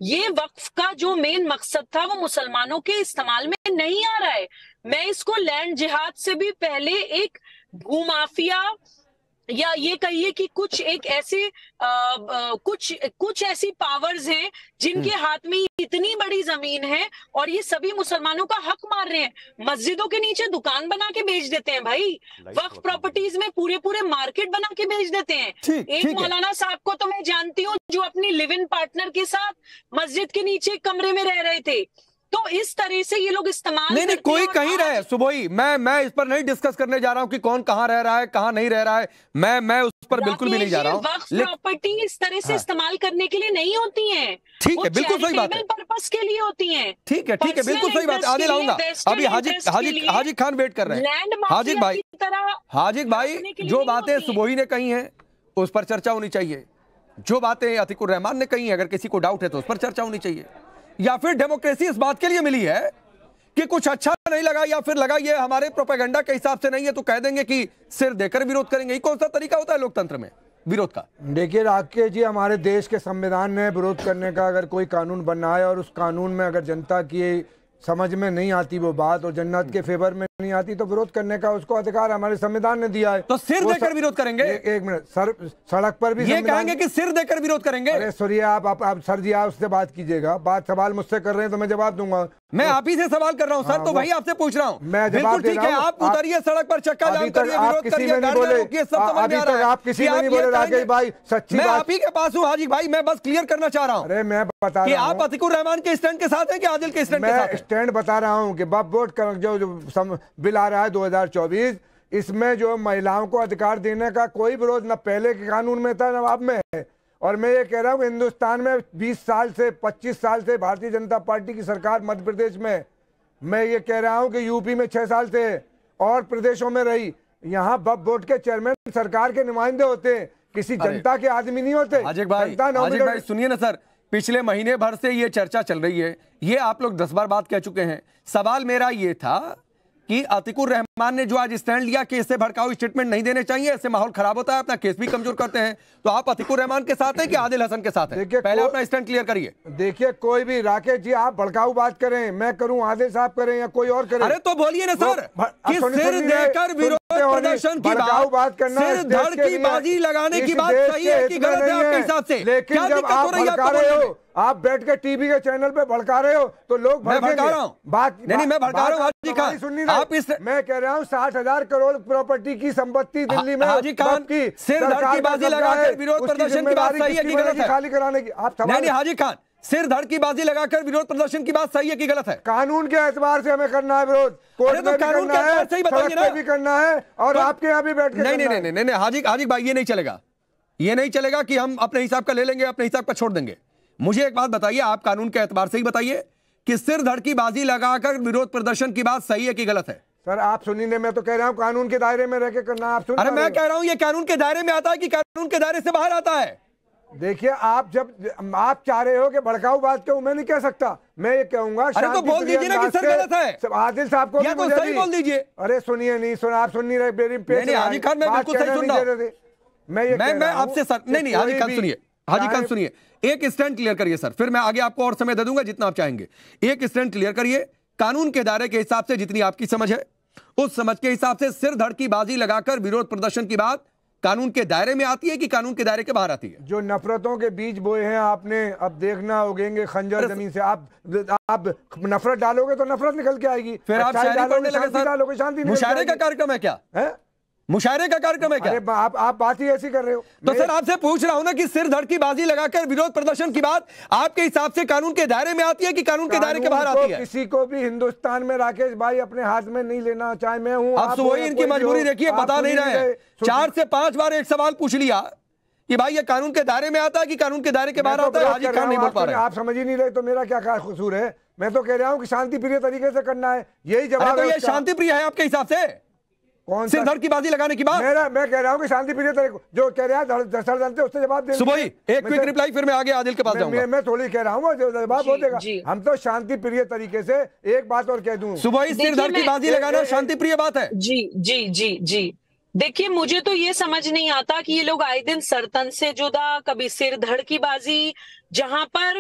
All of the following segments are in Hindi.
ये वक्फ का जो मेन मकसद था वो मुसलमानों के इस्तेमाल में नहीं आ रहा है। मैं इसको लैंड जिहाद से भी पहले एक भूमाफिया, या ये कहिए कि कुछ एक ऐसे कुछ ऐसी पावर्स हैं जिनके हाथ में इतनी बड़ी जमीन है और ये सभी मुसलमानों का हक मार रहे हैं। मस्जिदों के नीचे दुकान बना के बेच देते हैं भाई, वक्फ प्रॉपर्टीज में पूरे पूरे मार्केट बना के बेच देते हैं। एक मौलाना साहब को तो मैं जानती हूँ जो अपनी लिव इन पार्टनर के साथ मस्जिद के नीचे कमरे में रह रहे थे। तो इस तरह से ये लोग इस्तेमाल नहीं, कोई कहीं रहे सुबोई, मैं इस पर नहीं डिस्कस करने जा रहा हूं कि कौन कहां रह रहा है कहां नहीं रह रहा है, मैं उस पर बिल्कुल भी नहीं जा रहा हूं। वक्फ प्रॉपर्टी इस तरह से इस्तेमाल करने के लिए नहीं होती हैं। ठीक है, बिल्कुल सही बात है, पर्पस के लिए होती हैं। ठीक है, बिल्कुल सही बात है। आगे लाऊंगा, अभी हाजिक खान वेट कर रहे हैं। हाजिक भाई जो बातें सुबोई ने कही हैं उस पर चर्चा होनी चाहिए, जो बातें अतीकुर रहमान ने कही हैं अगर किसी को डाउट है तो उस पर चर्चा होनी चाहिए। या फिर डेमोक्रेसी इस बात के लिए मिली है कि कुछ अच्छा नहीं लगा या फिर लगा ये हमारे प्रोपेगेंडा के हिसाब से नहीं है तो कह देंगे कि सिर देकर विरोध करेंगे। ये कौन सा तरीका होता है लोकतंत्र में विरोध का? देखिए राकेश जी, हमारे देश के संविधान ने विरोध करने का अगर कोई कानून बना है और उस कानून में अगर जनता की समझ में नहीं आती वो बात और जन्नत के फेवर में नहीं आती तो विरोध करने का उसको अधिकार हमारे संविधान ने दिया है। तो सिर देकर विरोध करेंगे? एक मिनट सर, सड़क पर भी ये कहेंगे कि सिर देकर विरोध करेंगे? अरे सुनिए, आप सर जी आप उससे बात कीजिएगा, बात सवाल मुझसे कर रहे हैं तो मैं जवाब दूंगा। मैं आप ही से सवाल कर रहा हूँ सर, तो वही आपसे पूछ रहा हूँ। मैं जवाब दे रहा हूँ, आप उतरिए सड़क पर, चक्का जाम करिए, विरोध करिए, अभी तक आप किसी में नहीं बोले राकेश भाई, सच्ची मैं आप ही के पास हूँ हाजी भाई, मैं बस क्लियर करना चाह रहा हूँ। अरे मैं बता रहा हूँ आप अतीकुर रहमान के स्टैंड के साथ हैं कि आदिल के स्टैंड के साथ? मैं स्टैंड बता रहा हूँ कि वक्फ बोर्ड का जो बिल आ रहा है 2024, इसमें जो महिलाओं को अधिकार देने का कोई विरोध न पहले के कानून में था न अब में है। और मैं ये कह रहा हूँ हिंदुस्तान में 20 साल से 25 साल से भारतीय जनता पार्टी की सरकार मध्य प्रदेश में, मैं ये कह रहा हूँ कि यूपी में 6 साल से और प्रदेशों में रही, यहाँ वक्फ बोर्ड के चेयरमैन सरकार के नुमाइंदे होते हैं, किसी जनता के आदमी नहीं होते। हाजिक भाई सुनिए ना सर, पिछले महीने भर से ये चर्चा चल रही है, ये आप लोग 10 बार बात कह चुके हैं। सवाल मेरा ये था कि अतीकुर रहमान ने जो आज स्टैंड लिया कि इससे भड़काऊ स्टेटमेंट नहीं देने चाहिए, इससे माहौल खराब होता है, अपना केस भी कमजोर करते हैं, तो आप अतीकुर रहमान के साथ हैं कि आदिल हसन के साथ हैं? पहले अपना स्टैंड क्लियर करिए। देखिए कोई भी, राकेश जी आप भड़काऊ बात करें, मैं करूं, आदिल साहब करें या कोई और करे, अरे तो बोलिए ना सर कि सिर देकर विरोध प्रदर्शन की बात करना, सिर धड़ की बाजी लगाने की बात सही है कि गलत है आपके हिसाब से? लेकिन जब आप भड़का रहे हो, आप बैठ के टीवी के चैनल पे भड़का रहे हो तो लोग भड़का रहा हूं बात नहीं, मैं भड़का रहा हूं हाजी खान, सुनिए आप इस, मैं कह रहा हूं 60,000 करोड़ प्रॉपर्टी की संपत्ति दिल्ली में हाजी खान की सिर धड़ की बाजी लगाकर विरोध प्रदर्शन की बात सही है कि गलत है? खाली कराने की आप नहीं हाजी खान, सिर धड़ की बाजी लगाकर विरोध प्रदर्शन की बात सही है कि गलत है? कानून के एतबार से हमें करना है विरोध, कोर्ट में भी करना है, सड़क पे भी करना है और आपके यहाँ भी बैठ के नहीं हाजी भाई ये नहीं चलेगा, ये नहीं चलेगा कि हम अपने हिसाब का ले लेंगे अपने हिसाब का छोड़ देंगे। मुझे एक बात बताइए, आप कानून के एतबार से ही बताइए कि सिर धड़ की बाजी लगाकर विरोध प्रदर्शन की बात सही है कि गलत है? सर आप सुनिए, मैं तो कह रहा हूं कानून के दायरे में रह के करना है, आप सुन। अरे मैं कह रहा हूं ये कानून के दायरे में आता है कि कानून के दायरे से बाहर आता है? देखिए आप जब आप चाह रहे हो कि भड़काऊ बात क्यों, मैं नहीं कह सकता, मैं ये कहूंगा अरे तो बोल दीजिए ना कि सर गलत है, आदिल साहब को या तो सही बोल दीजिए। अरे सुनिए, नहीं सुना, आप सुन नहीं रहे हाजी खान, मैं बिल्कुल सही सुन रहा हूं, मैं आपसे नहीं हाजी खान सुनिए, हाजी खान सुनिए, एक स्टैंड क्लियर करिए सर, फिर मैं आगे आपको और समय दे दूंगा जितना आप चाहेंगे। एक स्टैंड क्लियर करिए, कानून के दायरे के हिसाब से जितनी आपकी समझ है उस समझ के हिसाब से सिर धड़ की बाजी लगाकर विरोध प्रदर्शन की बात कानून के दायरे में आती है कि कानून के दायरे के बाहर आती है? जो नफरतों के बीज बोए हैं आपने, अब देखना उगेंगे खंजर जमीन से। आप नफरत डालोगे तो नफरत निकल के आएगी, फिर आप शायरी पढ़ने लगे सर, डालोगे शांति। मुशायरे का कार्यक्रम है क्या? मुशायरे का कार्यक्रम है क्या? अरे आप बात ही ऐसी कर रहे हो। तो सर आपसे पूछ रहा हूं ना कि सिर धड़ की बाजी लगाकर विरोध प्रदर्शन की बात आपके हिसाब से कानून के दायरे में आती है कि कानून के दायरे के बाहर आती है? किसी को भी हिंदुस्तान में राकेश भाई अपने हाथ में नहीं लेना, चाहे मैं हूं आप वही इनकी मजबूरी देखिए, बता नहीं रहे। 4 से 5 बार एक सवाल पूछ लिया कि भाई ये कानून के दायरे में आता है कि कानून के दायरे के बाहर आता है, हाजी खान नहीं बोल पा रहे। आप समझ ही नहीं रहे तो मेरा क्या कसूर है? मैं तो कह रहा हूँ कि शांति प्रिय तरीके से करना है, यही जवाब है। ये शांति प्रिय है आपके हिसाब से? कौन सिर धड़ की बाजी लगाने की बात? मैं कह रहा हूं कि शांति प्रिय तरीके जो कह रहा है सर उससे जवाब दे। सुबह एक क्विक रिप्लाई, फिर मैं आगे आदिल के पास जाऊंगा। मैं थोड़ी कह रहा हूं जवाब हो जाएगा। हम तो शांति प्रिय तरीके से एक बात और कह दूं, सुबह सिर धड़ की बाजी लगाना शांति प्रिय बात है? जी देखिए, मुझे तो ये समझ नहीं आता कि ये लोग आए दिन सरतन से जुदा, कभी सिर धड़ की बाजी, जहां पर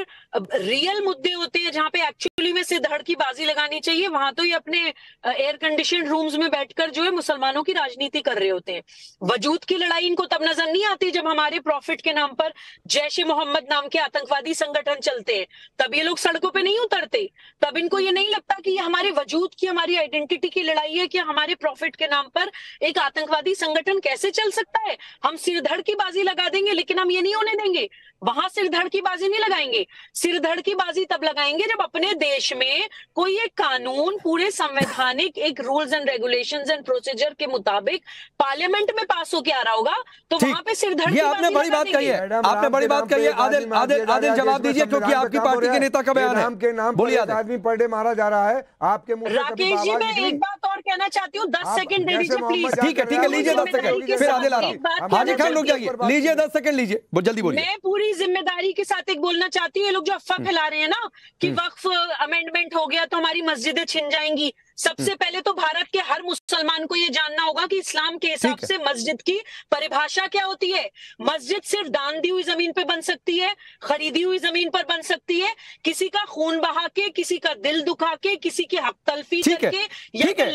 रियल मुद्दे होते हैं, जहां पे एक्चुअली में सिरधड़ की बाजी लगानी चाहिए, वहां तो ये अपने एयर कंडीशन रूम्स में बैठकर जो है मुसलमानों की राजनीति कर रहे होते हैं। वजूद की लड़ाई इनको तब नजर नहीं आती जब हमारे प्रॉफिट के नाम पर जैश ए मोहम्मद नाम के आतंकवादी संगठन चलते हैं, तब ये लोग सड़कों पे नहीं उतरते। तब इनको ये नहीं लगता कि ये हमारे वजूद की, हमारी आइडेंटिटी की लड़ाई है कि हमारे प्रॉफिट के नाम पर एक आतंकवादी संगठन कैसे चल सकता है। हम सिरधड़ की बाजी लगा देंगे, लेकिन हम ये नहीं होने देंगे, वहां सिरधड़ की बाजी नहीं लगाएंगे। सिरधड़ की बाजी तब लगाएंगे जब अपने देश में कोई एक कानून पूरे संवैधानिक एक rules and regulations and procedure के मुताबिक पार्लियामेंट में पास होके आ रहा होगा, तो वहां पे सिरधड़ की आपने बड़ी बात कही है, आपने बड़ी बात कही है। आदिल जवाब दीजिए, क्योंकि आपकी पार्टी के नेता का बयान है। बोलिए आदमी पर डे मारा जा रहा है आपके मुंह से। राकेश जी, मैं एक बात और कहना चाहती हूँ, 10 सेकंड दे दीजिए प्लीज। ठीक है, लीजिए 10 सेकंड, फिर आदिल आ रहा हूं। हाजी खान रुक जाइए, लीजिए 10 सेकंड लीजिए, जल्दी बोलिए। मैं पूरी जिम्मेदारी के साथ एक बोलना चाहती हूँ, ये लोग जो अफवाह फैला रहे हैं ना कि वक्फ अमेंडमेंट हो गया तो हमारी मस्जिदें छिन जाएंगी। सबसे पहले तो भारत के हर मुसलमान को ये जानना होगा कि इस्लाम के हिसाब से मस्जिद की परिभाषा क्या होती है। मस्जिद सिर्फ दान दी हुई जमीन पे बन सकती है, खरीदी हुई जमीन पर बन सकती है, किसी का खून बहा के, किसी का दिल दुखा के, किसी की हक तलफी करके, ठीक है।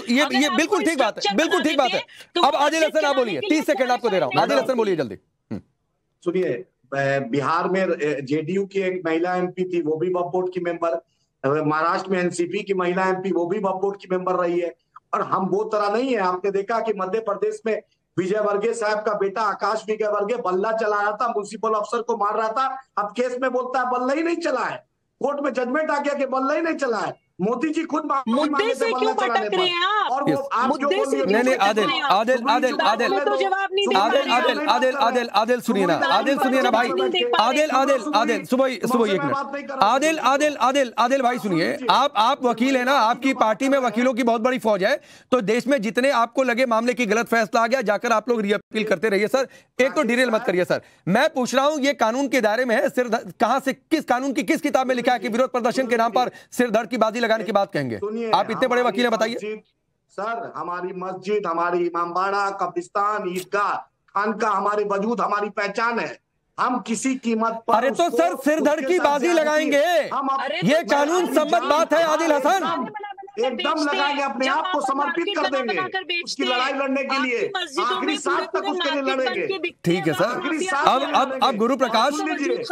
ये बिल्कुल ठीक बात है, बिल्कुल ठीक बात है। अब आदिल हसन आप बोलिए, 30 सेकंड आपको दे रहा हूं। आदिल हसन बोलिए जल्दी। सुनिए, बिहार में जेडीयू की एक महिला एमपी थी, वो भी वक्फ बोर्ड की मेंबर, महाराष्ट्र में एनसीपी की महिला एमपी, वो भी वक्फ बोर्ड की मेंबर रही है। और हम वो तरह नहीं है। आपने देखा कि मध्य प्रदेश में विजय वर्गीय साहब का बेटा आकाश विजय वर्गीय बल्ला चला रहा था, म्युनिसिपल अफसर को मार रहा था, अब केस में बोलता है बल्ला ही नहीं चला है। कोर्ट में जजमेंट आ गया कि बल्ला ही नहीं चला है। मोदी जी खुद मुद्दे से क्यों भटक रहे हैं आप? और वो आप मुद्दे से नहीं, आदिल सुनिए ना भाई, सुबह एक मिनट। आदिल भाई सुनिए, आप वकील है ना, आपकी पार्टी में वकीलों की बहुत बड़ी फौज है, तो देश में जितने आपको लगे मामले की गलत फैसला आ गया, जाकर आप लोग रीअपील करते रहिए सर। एक तो डिरेल मत करिए सर। मैं पूछ रहा हूं, ये कानून के दायरे में है, सिर कहां से, किस कानून की किस किताब में लिखा है कि विरोध प्रदर्शन के नाम पर सिरधड़ की बाजी लगाने की बात कहेंगे? आप इतने बड़े वकील हैं, बताइए सर। हमारी मस्जिद, हमारी इमामबाड़ा, कब्रिस्तान, ईदगाह, खानका हमारे वजूद, हमारी पहचान है। हम किसी कीमत पर, अरे तो सर सिरधड़ की बाजी लगाएंगे, ये कानून सम्मत बात है आदिल हसन। एकदम लगाएंगे, अपने आप को समर्पित कर देंगे उसकी लड़ाई लड़ने के लिए, आखिरी सांस तक उसके लिए लड़ेंगे। ठीक है सर। अब गुरु प्रकाश,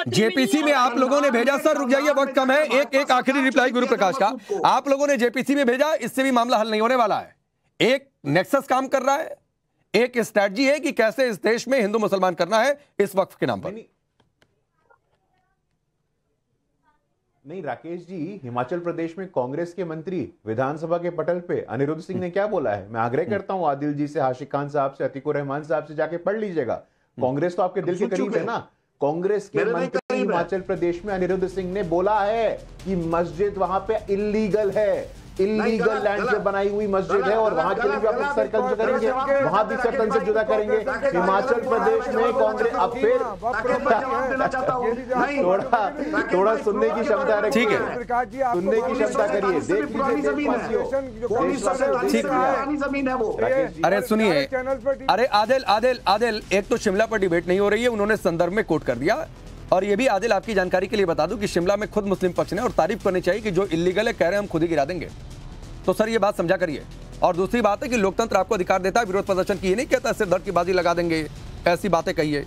जेपीसी में आप लोगों ने भेजा, सर रुक जाइए वक्त कम है, एक आखिरी रिप्लाई गुरु प्रकाश का। आप लोगों ने जेपीसी में भेजा, इससे भी मामला हल नहीं होने वाला है। एक नेक्सस काम कर रहा है, एक स्ट्रैटेजी है कि कैसे इस देश में हिंदू मुसलमान करना है इस वक्फ के नाम पर। नहीं राकेश जी, हिमाचल प्रदेश में कांग्रेस के मंत्री विधानसभा के पटल पे अनिरुद्ध सिंह ने क्या बोला है? मैं आग्रह करता हूं आदिल जी से, हाशिक खान साहब से, अतीकुर रहमान साहब से जाके पढ़ लीजिएगा। कांग्रेस तो आपके दिल के करीब है ना। कांग्रेस के मंत्री हिमाचल प्रदेश में अनिरुद्ध सिंह ने बोला है कि मस्जिद वहां पे इलीगल है, इलीगल लैंड से बनाई हुई मस्जिद है, और वहां के लिए भी आप सर्कल से करेंगे, वहां भी सर्कल से जुदा करेंगे। हिमाचल प्रदेश में कांग्रेस अब फिर थोड़ा सुनने की क्षमता रखिए, ठीक है, सुनने की क्षमता करिए, देख लीजिए। अरे सुनिए, अरे आदिल, एक तो शिमला पर डिबेट नहीं हो रही है, उन्होंने संदर्भ में कोट कर दिया। और ये भी आदिल आपकी जानकारी के लिए बता दूं कि शिमला में खुद मुस्लिम पक्ष ने, और तारीफ करनी चाहिए कि जो इलीगल है कह रहे हैं हम खुद ही गिरा देंगे, तो सर ये बात समझा करिए। और दूसरी बात है कि लोकतंत्र आपको अधिकार देता है विरोध प्रदर्शन की, ये नहीं कहता सिरधड़ की बाजी लगा देंगे, ऐसी बातें कहिए।